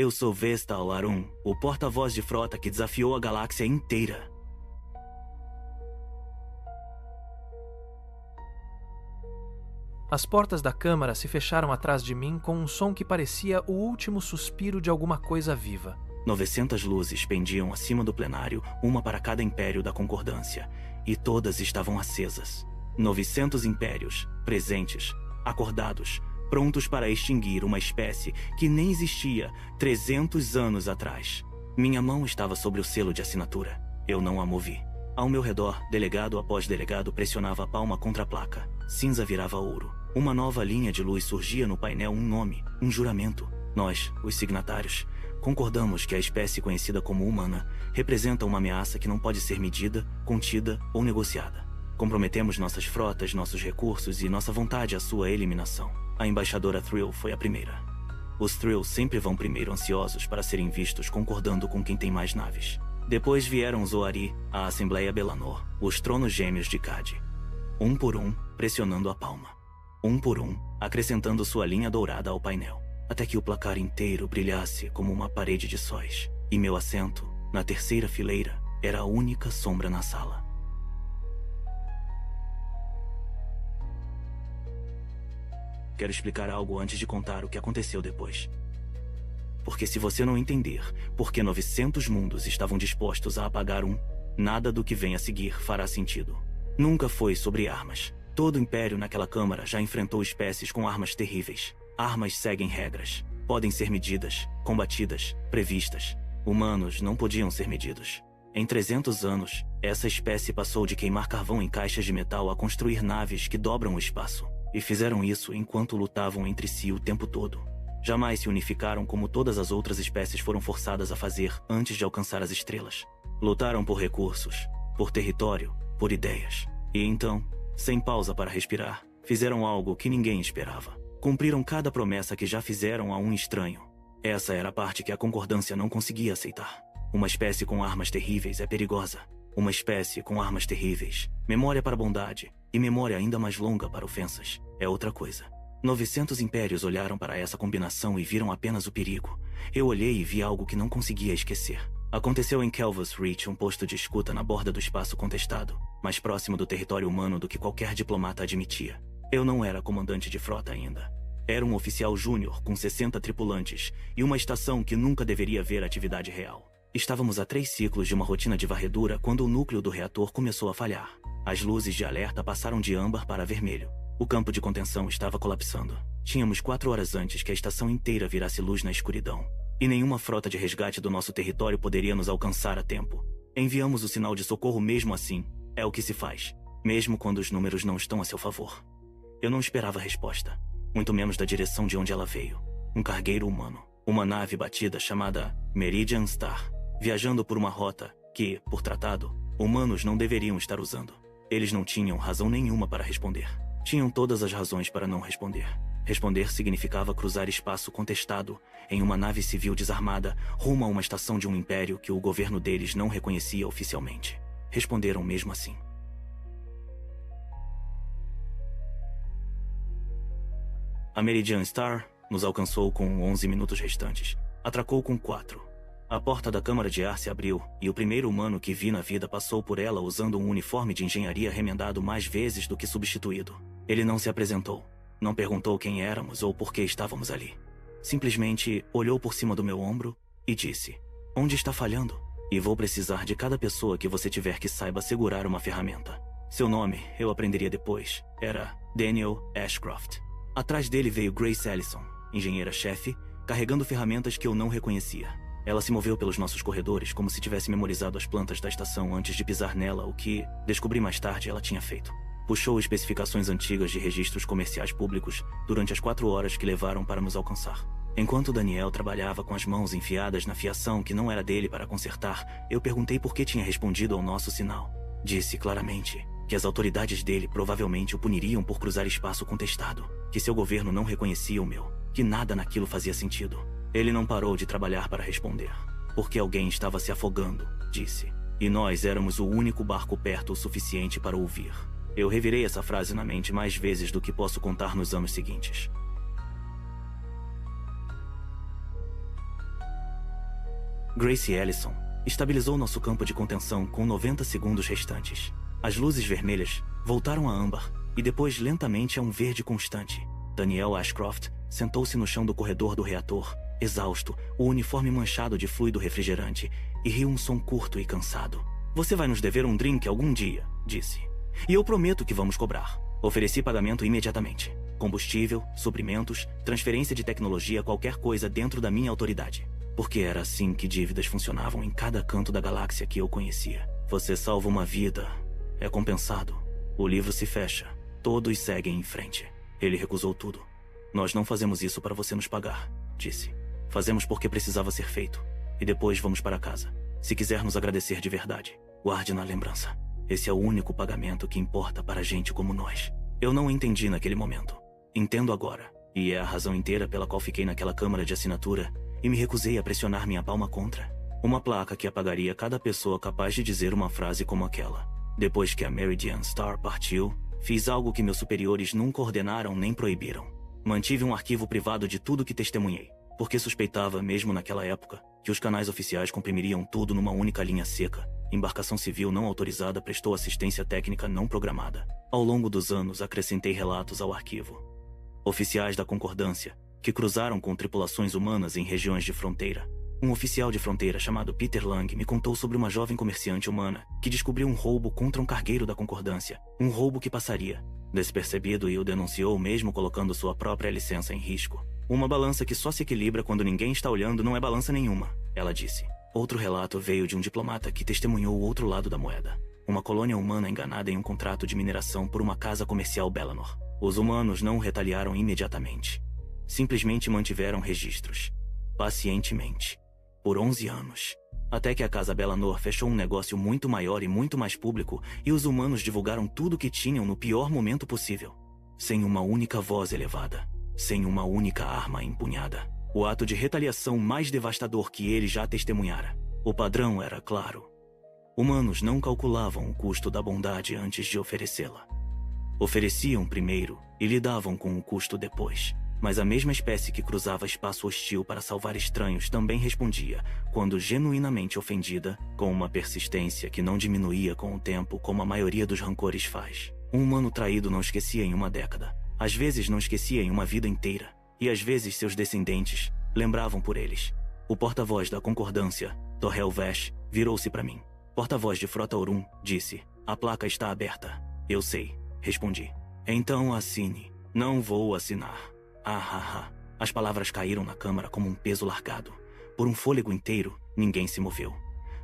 Eu sou Vestal Arum, o porta-voz de frota que desafiou a galáxia inteira. As portas da câmara se fecharam atrás de mim com um som que parecia o último suspiro de alguma coisa viva. 900 luzes pendiam acima do plenário, uma para cada império da concordância, e todas estavam acesas. 900 impérios, presentes, acordados, prontos para extinguir uma espécie que nem existia 300 anos atrás. Minha mão estava sobre o selo de assinatura. Eu não a movi. Ao meu redor, delegado após delegado pressionava a palma contra a placa. Cinza virava ouro. Uma nova linha de luz surgia no painel, um nome, um juramento. Nós, os signatários, concordamos que a espécie conhecida como humana representa uma ameaça que não pode ser medida, contida ou negociada. Comprometemos nossas frotas, nossos recursos e nossa vontade à sua eliminação. A embaixadora Thrill foi a primeira. Os Thrill sempre vão primeiro, ansiosos para serem vistos concordando com quem tem mais naves. Depois vieram os Oari, a Assembleia Belanor, os tronos gêmeos de Cad. Um por um, pressionando a palma. Um por um, acrescentando sua linha dourada ao painel, até que o placar inteiro brilhasse como uma parede de sóis. E meu assento, na terceira fileira, era a única sombra na sala. Quero explicar algo antes de contar o que aconteceu depois. Porque se você não entender por que 900 mundos estavam dispostos a apagar um, nada do que vem a seguir fará sentido. Nunca foi sobre armas. Todo o Império naquela Câmara já enfrentou espécies com armas terríveis. Armas seguem regras. Podem ser medidas, combatidas, previstas. Humanos não podiam ser medidos. Em 300 anos, essa espécie passou de queimar carvão em caixas de metal a construir naves que dobram o espaço. E fizeram isso enquanto lutavam entre si o tempo todo. Jamais se unificaram como todas as outras espécies foram forçadas a fazer antes de alcançar as estrelas. Lutaram por recursos, por território, por ideias. E então, sem pausa para respirar, fizeram algo que ninguém esperava. Cumpriram cada promessa que já fizeram a um estranho. Essa era a parte que a concordância não conseguia aceitar. Uma espécie com armas terríveis é perigosa. Uma espécie com armas terríveis, memória para bondade e memória ainda mais longa para ofensas, é outra coisa. 900 impérios olharam para essa combinação e viram apenas o perigo. Eu olhei e vi algo que não conseguia esquecer. Aconteceu em Kelvus Reach, um posto de escuta na borda do espaço contestado, mais próximo do território humano do que qualquer diplomata admitia. Eu não era comandante de frota ainda. Era um oficial júnior com 60 tripulantes e uma estação que nunca deveria ver atividade real. Estávamos a 3 ciclos de uma rotina de varredura quando o núcleo do reator começou a falhar. As luzes de alerta passaram de âmbar para vermelho. O campo de contenção estava colapsando. Tínhamos 4 horas antes que a estação inteira virasse luz na escuridão. E nenhuma frota de resgate do nosso território poderia nos alcançar a tempo. Enviamos o sinal de socorro mesmo assim. É o que se faz, mesmo quando os números não estão a seu favor. Eu não esperava resposta, muito menos da direção de onde ela veio. Um cargueiro humano. Uma nave batida chamada Meridian Star. Viajando por uma rota que, por tratado, humanos não deveriam estar usando. Eles não tinham razão nenhuma para responder. Tinham todas as razões para não responder. Responder significava cruzar espaço contestado em uma nave civil desarmada rumo a uma estação de um império que o governo deles não reconhecia oficialmente. Responderam mesmo assim. A Meridian Star nos alcançou com 11 minutos restantes. Atracou com 4. A porta da câmara de ar se abriu, e o primeiro humano que vi na vida passou por ela usando um uniforme de engenharia remendado mais vezes do que substituído. Ele não se apresentou, não perguntou quem éramos ou por que estávamos ali. Simplesmente olhou por cima do meu ombro e disse: "Onde está falhando? E vou precisar de cada pessoa que você tiver que saiba segurar uma ferramenta." Seu nome, eu aprenderia depois, era Daniel Ashcroft. Atrás dele veio Grace Ellison, engenheira-chefe, carregando ferramentas que eu não reconhecia. Ela se moveu pelos nossos corredores como se tivesse memorizado as plantas da estação antes de pisar nela, o que, descobri mais tarde, ela tinha feito. Puxou especificações antigas de registros comerciais públicos durante as 4 horas que levaram para nos alcançar. Enquanto Daniel trabalhava com as mãos enfiadas na fiação que não era dele para consertar, eu perguntei por que tinha respondido ao nosso sinal. Disse claramente que as autoridades dele provavelmente o puniriam por cruzar espaço contestado, que seu governo não reconhecia o meu, que nada naquilo fazia sentido. Ele não parou de trabalhar para responder. Porque alguém estava se afogando, disse. E nós éramos o único barco perto o suficiente para ouvir. Eu revirei essa frase na mente mais vezes do que posso contar nos anos seguintes. Grace Ellison estabilizou nosso campo de contenção com 90 segundos restantes. As luzes vermelhas voltaram a âmbar e depois lentamente a um verde constante. Daniel Ashcroft sentou-se no chão do corredor do reator, exausto, o uniforme manchado de fluido refrigerante, e riu um som curto e cansado. Você vai nos dever um drink algum dia, disse. E eu prometo que vamos cobrar. Ofereci pagamento imediatamente. Combustível, suprimentos, transferência de tecnologia, qualquer coisa dentro da minha autoridade. Porque era assim que dívidas funcionavam em cada canto da galáxia que eu conhecia. Você salva uma vida. É compensado. O livro se fecha. Todos seguem em frente. Ele recusou tudo. Nós não fazemos isso para você nos pagar, disse. Fazemos porque precisava ser feito. E depois vamos para casa. Se quiser nos agradecer de verdade, guarde na lembrança. Esse é o único pagamento que importa para gente como nós. Eu não entendi naquele momento. Entendo agora. E é a razão inteira pela qual fiquei naquela câmara de assinatura e me recusei a pressionar minha palma contra. Uma placa que apagaria cada pessoa capaz de dizer uma frase como aquela. Depois que a Meridian Star partiu, fiz algo que meus superiores nunca ordenaram nem proibiram. Mantive um arquivo privado de tudo que testemunhei, porque suspeitava, mesmo naquela época, que os canais oficiais comprimiriam tudo numa única linha seca. Embarcação civil não autorizada prestou assistência técnica não programada. Ao longo dos anos, acrescentei relatos ao arquivo. Oficiais da Concordância, que cruzaram com tripulações humanas em regiões de fronteira. Um oficial de fronteira chamado Peter Lang me contou sobre uma jovem comerciante humana que descobriu um roubo contra um cargueiro da Concordância. Um roubo que passaria despercebido e o denunciou mesmo colocando sua própria licença em risco. Uma balança que só se equilibra quando ninguém está olhando não é balança nenhuma, ela disse. Outro relato veio de um diplomata que testemunhou o outro lado da moeda. Uma colônia humana enganada em um contrato de mineração por uma casa comercial Bellanor. Os humanos não retaliaram imediatamente. Simplesmente mantiveram registros. Pacientemente. Por 11 anos. Até que a Casa Bellanor fechou um negócio muito maior e muito mais público e os humanos divulgaram tudo o que tinham no pior momento possível. Sem uma única voz elevada. Sem uma única arma empunhada. O ato de retaliação mais devastador que ele já testemunhara. O padrão era claro. Humanos não calculavam o custo da bondade antes de oferecê-la. Ofereciam primeiro e lidavam com o custo depois. Mas a mesma espécie que cruzava espaço hostil para salvar estranhos também respondia, quando genuinamente ofendida, com uma persistência que não diminuía com o tempo como a maioria dos rancores faz. Um humano traído não esquecia em uma década. Às vezes não esquecia em uma vida inteira. E às vezes seus descendentes lembravam por eles. O porta-voz da Concordância, Torrel Vash, virou-se para mim. Porta-voz de Frota Aurum, disse. A placa está aberta. Eu sei, respondi. Então assine. Não vou assinar. As palavras caíram na câmara como um peso largado. Por um fôlego inteiro, ninguém se moveu.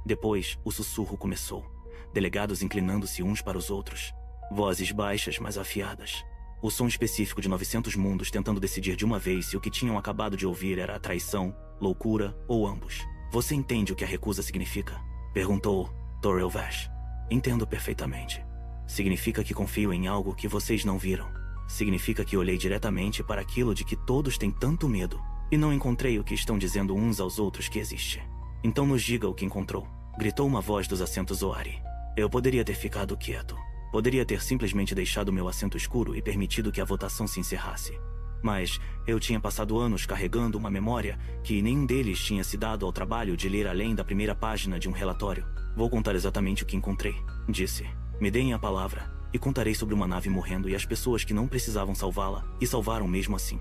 Depois, o sussurro começou. Delegados inclinando-se uns para os outros. Vozes baixas, mas afiadas. O som específico de 900 mundos tentando decidir de uma vez se o que tinham acabado de ouvir era traição, loucura ou ambos. Você entende o que a recusa significa? Perguntou Torrel Vash. Entendo perfeitamente. Significa que confio em algo que vocês não viram. Significa que olhei diretamente para aquilo de que todos têm tanto medo e não encontrei o que estão dizendo uns aos outros que existe. Então nos diga o que encontrou. Gritou uma voz dos assentos Zoari. Eu poderia ter ficado quieto. Poderia ter simplesmente deixado meu assento escuro e permitido que a votação se encerrasse. Mas eu tinha passado anos carregando uma memória que nenhum deles tinha se dado ao trabalho de ler além da primeira página de um relatório. Vou contar exatamente o que encontrei, disse. Me deem a palavra. E contarei sobre uma nave morrendo e as pessoas que não precisavam salvá-la, e salvaram mesmo assim.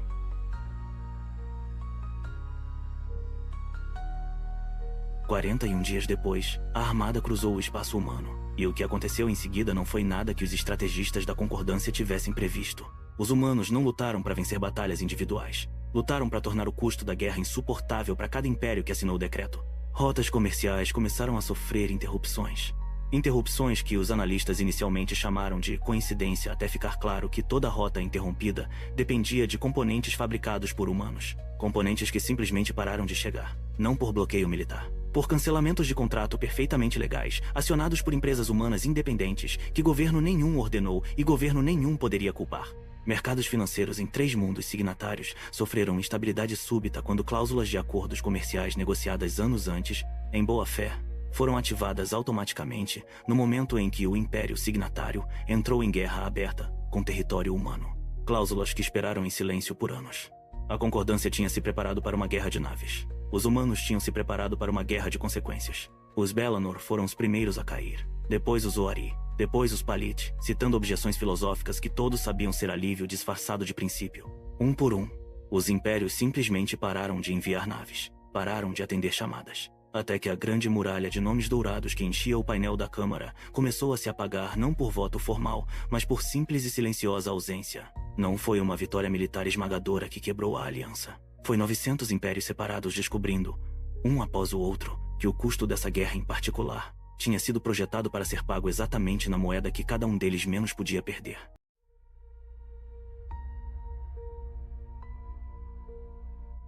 « 41 dias depois, a armada cruzou o espaço humano, e o que aconteceu em seguida não foi nada que os estrategistas da Concordância tivessem previsto. Os humanos não lutaram para vencer batalhas individuais. Lutaram para tornar o custo da guerra insuportável para cada império que assinou o decreto. Rotas comerciais começaram a sofrer interrupções. Interrupções que os analistas inicialmente chamaram de coincidência até ficar claro que toda rota interrompida dependia de componentes fabricados por humanos. Componentes que simplesmente pararam de chegar. Não por bloqueio militar. Por cancelamentos de contrato perfeitamente legais, acionados por empresas humanas independentes, que governo nenhum ordenou e governo nenhum poderia culpar. Mercados financeiros em 3 mundos signatários sofreram instabilidade súbita quando cláusulas de acordos comerciais negociadas anos antes, em boa fé, foram ativadas automaticamente no momento em que o Império Signatário entrou em guerra aberta com território humano. Cláusulas que esperaram em silêncio por anos. A Concordância tinha se preparado para uma guerra de naves. Os humanos tinham se preparado para uma guerra de consequências. Os Bellanor foram os primeiros a cair. Depois os Oari. Depois os Palit, citando objeções filosóficas que todos sabiam ser alívio disfarçado de princípio. Um por um, os impérios simplesmente pararam de enviar naves. Pararam de atender chamadas. Até que a grande muralha de nomes dourados que enchia o painel da Câmara começou a se apagar não por voto formal, mas por simples e silenciosa ausência. Não foi uma vitória militar esmagadora que quebrou a aliança. Foi 900 impérios separados descobrindo, um após o outro, que o custo dessa guerra em particular tinha sido projetado para ser pago exatamente na moeda que cada um deles menos podia perder.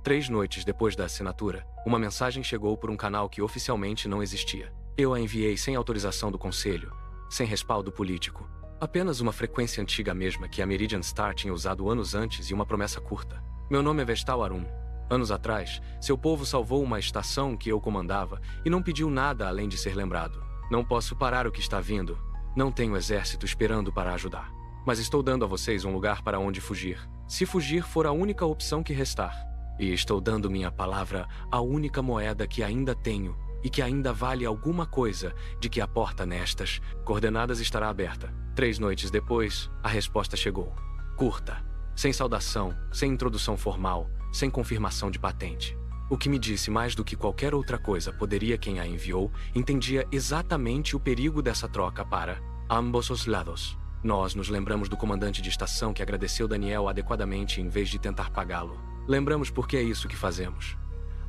Três noites depois da assinatura, uma mensagem chegou por um canal que oficialmente não existia. Eu a enviei sem autorização do Conselho, sem respaldo político. Apenas uma frequência antiga mesma que a Meridian Star tinha usado anos antes e uma promessa curta. Meu nome é Vestal Arum. Anos atrás, seu povo salvou uma estação que eu comandava e não pediu nada além de ser lembrado. Não posso parar o que está vindo. Não tenho exército esperando para ajudar. Mas estou dando a vocês um lugar para onde fugir. Se fugir for a única opção que restar. E estou dando minha palavra, a única moeda que ainda tenho e que ainda vale alguma coisa, de que a porta nestas coordenadas estará aberta. 3 noites depois, a resposta chegou. Curta, sem saudação, sem introdução formal, sem confirmação de patente. O que me disse mais do que qualquer outra coisa poderia quem a enviou, entendia exatamente o perigo dessa troca para ambos os lados. Nós nos lembramos do comandante de estação que agradeceu Daniel adequadamente em vez de tentar pagá-lo. Lembramos porque é isso que fazemos.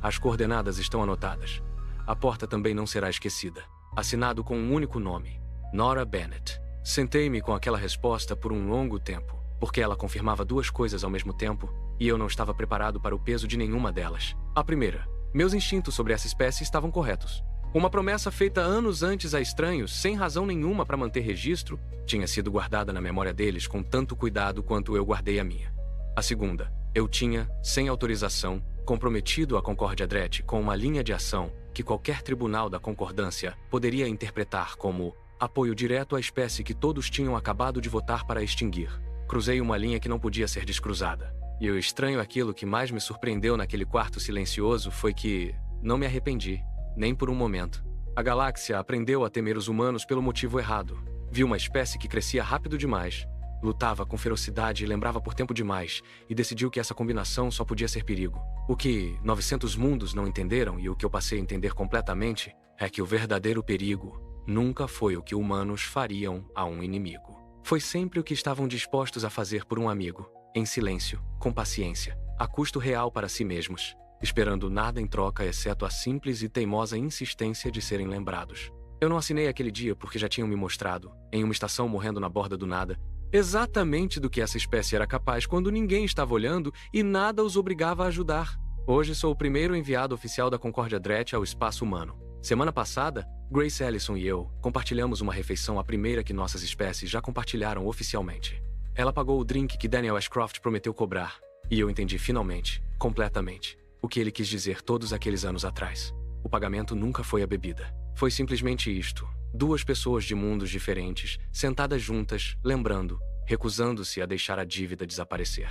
As coordenadas estão anotadas. A porta também não será esquecida. Assinado com um único nome. Nora Bennett. Sentei-me com aquela resposta por um longo tempo, porque ela confirmava 2 coisas ao mesmo tempo, e eu não estava preparado para o peso de nenhuma delas. A primeira, meus instintos sobre essa espécie estavam corretos. Uma promessa feita anos antes a estranhos, sem razão nenhuma para manter registro, tinha sido guardada na memória deles com tanto cuidado quanto eu guardei a minha. A segunda, eu tinha, sem autorização, comprometido a Concórdia Dret com uma linha de ação que qualquer tribunal da concordância poderia interpretar como apoio direto à espécie que todos tinham acabado de votar para extinguir. Cruzei uma linha que não podia ser descruzada. E o estranho, aquilo que mais me surpreendeu naquele quarto silencioso foi que não me arrependi, nem por um momento. A galáxia aprendeu a temer os humanos pelo motivo errado. Viu uma espécie que crescia rápido demais, lutava com ferocidade e lembrava por tempo demais, e decidiu que essa combinação só podia ser perigo. O que 900 mundos não entenderam, e o que eu passei a entender completamente, é que o verdadeiro perigo nunca foi o que humanos fariam a um inimigo. Foi sempre o que estavam dispostos a fazer por um amigo, em silêncio, com paciência, a custo real para si mesmos, esperando nada em troca exceto a simples e teimosa insistência de serem lembrados. Eu não assinei aquele dia porque já tinham me mostrado, em uma estação morrendo na borda do nada, exatamente do que essa espécie era capaz quando ninguém estava olhando e nada os obrigava a ajudar. Hoje sou o primeiro enviado oficial da Concórdia Dret ao espaço humano. Semana passada, Grace Ellison e eu compartilhamos uma refeição, a primeira que nossas espécies já compartilharam oficialmente. Ela pagou o drink que Daniel Ashcroft prometeu cobrar, e eu entendi finalmente, completamente, o que ele quis dizer todos aqueles anos atrás. O pagamento nunca foi a bebida. Foi simplesmente isto: 2 pessoas de mundos diferentes, sentadas juntas, lembrando, recusando-se a deixar a dívida desaparecer.